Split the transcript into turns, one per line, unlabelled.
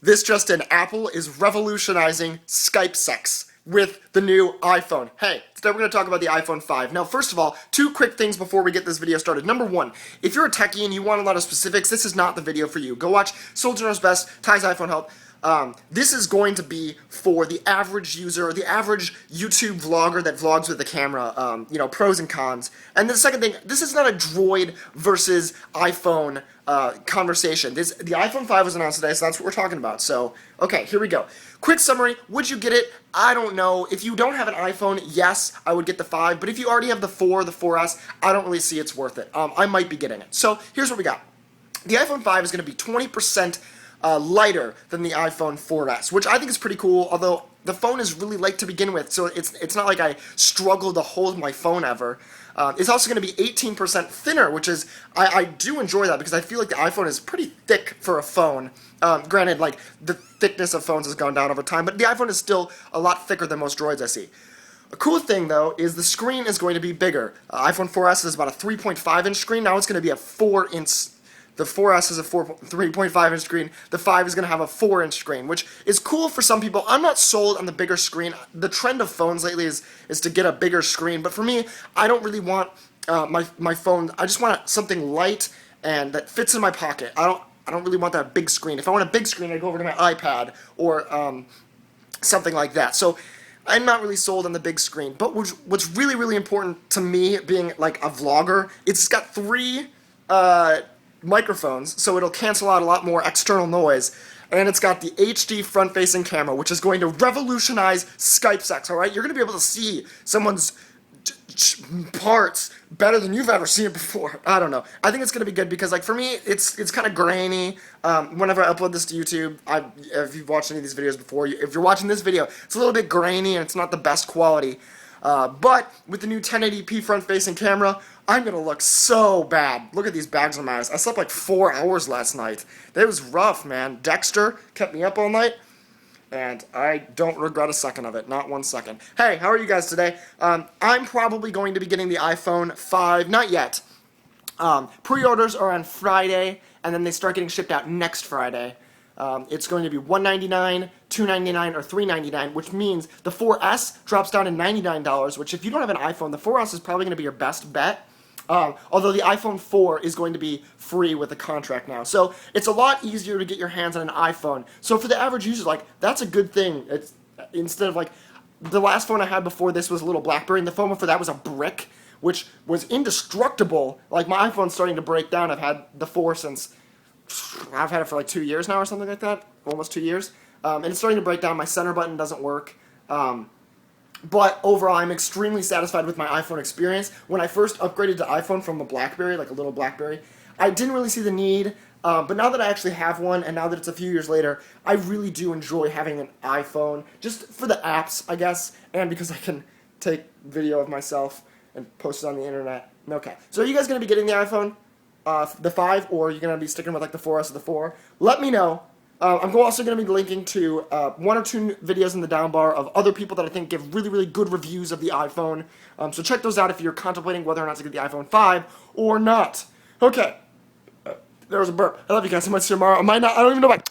This just in, Apple is revolutionizing Skype sex with the new iPhone. Hey, today we're going to talk about the iPhone 5. Now, first of all, two quick things before we get this video started. Number one, if you're a techie and you want a lot of specifics, this is not the video for you. Go watch Soldier Knows Best, Ty's iPhone Help. This is going to be for the average user, the average YouTube vlogger that vlogs with the camera, pros and cons. And the second thing, this is not a Droid versus iPhone conversation. The iPhone 5 was announced today, so that's what we're talking about. So, okay, here we go. Quick summary, would you get it? I don't know. If you don't have an iPhone, yes, I would get the 5, but if you already have the 4, the 4S, I don't really see it's worth it. I might be getting it. So, here's what we got. The iPhone 5 is going to be 20% lighter than the iPhone 4S, which I think is pretty cool, although the phone is really light to begin with, so it's not like I struggle to hold my phone ever. It's also going to be 18% thinner, which is, I do enjoy that because I feel like the iPhone is pretty thick for a phone. Granted, like, the thickness of phones has gone down over time, but the iPhone is still a lot thicker than most Droids I see. A cool thing, though, is the screen is going to be bigger. iPhone 4S is about a 3.5-inch screen. Now it's going to be a 4-inch. The 4S is a 3.5-inch screen. The 5 is going to have a 4-inch screen, which is cool for some people. I'm not sold on the bigger screen. The trend of phones lately is to get a bigger screen, but for me, I don't really want my phone. I just want something light and that fits in my pocket. I don't really want that big screen. If I want a big screen, I go over to my iPad or something like that. So I'm not really sold on the big screen. But what's really, really important to me, being like a vlogger, it's got 3 microphones, so it'll cancel out a lot more external noise, and it's got the HD front-facing camera, which is going to revolutionize Skype sex, alright? You're going to be able to see someone's parts better than you've ever seen it before. I don't know. I think it's going to be good because, like, for me, it's kind of grainy. Whenever I upload this to YouTube, if you've watched any of these videos before, if you're watching this video, it's a little bit grainy and it's not the best quality. But with the new 1080p front-facing camera, I'm going to look so bad. Look at these bags on my eyes. I slept like 4 hours last night. It was rough, man. Dexter kept me up all night, and I don't regret a second of it. Not 1 second. Hey, how are you guys today? I'm probably going to be getting the iPhone 5. Not yet. Pre-orders are on Friday, and then they start getting shipped out next Friday. It's going to be $199, $299, or $399, which means the 4S drops down to $99, which if you don't have an iPhone, the 4S is probably going to be your best bet. Although the iPhone 4 is going to be free with a contract now. So it's a lot easier to get your hands on an iPhone. So for the average user, like, that's a good thing. It's instead of, like, the last phone I had before this was a little BlackBerry, and the phone before that was a brick, which was indestructible. Like, my iPhone's starting to break down. I've had the 4 since I've had it for like 2 years now or something like that, almost 2 years, and it's starting to break down. My center button doesn't work, but overall I'm extremely satisfied with my iPhone experience. When I first upgraded to iPhone from a BlackBerry, like a little BlackBerry, I didn't really see the need, but now that I actually have one, and now that it's a few years later, I really do enjoy having an iPhone, just for the apps, I guess, and because I can take video of myself and post it on the internet. Okay, so are you guys going to be getting the iPhone? The 5, or you're going to be sticking with like the 4S or the 4, let me know. I'm also going to be linking to 1 or 2 videos in the down bar of other people that I think give really, really good reviews of the iPhone. So check those out if you're contemplating whether or not to get the iPhone 5 or not. Okay. There was a burp. I love you guys so much. Tomorrow. I don't even know.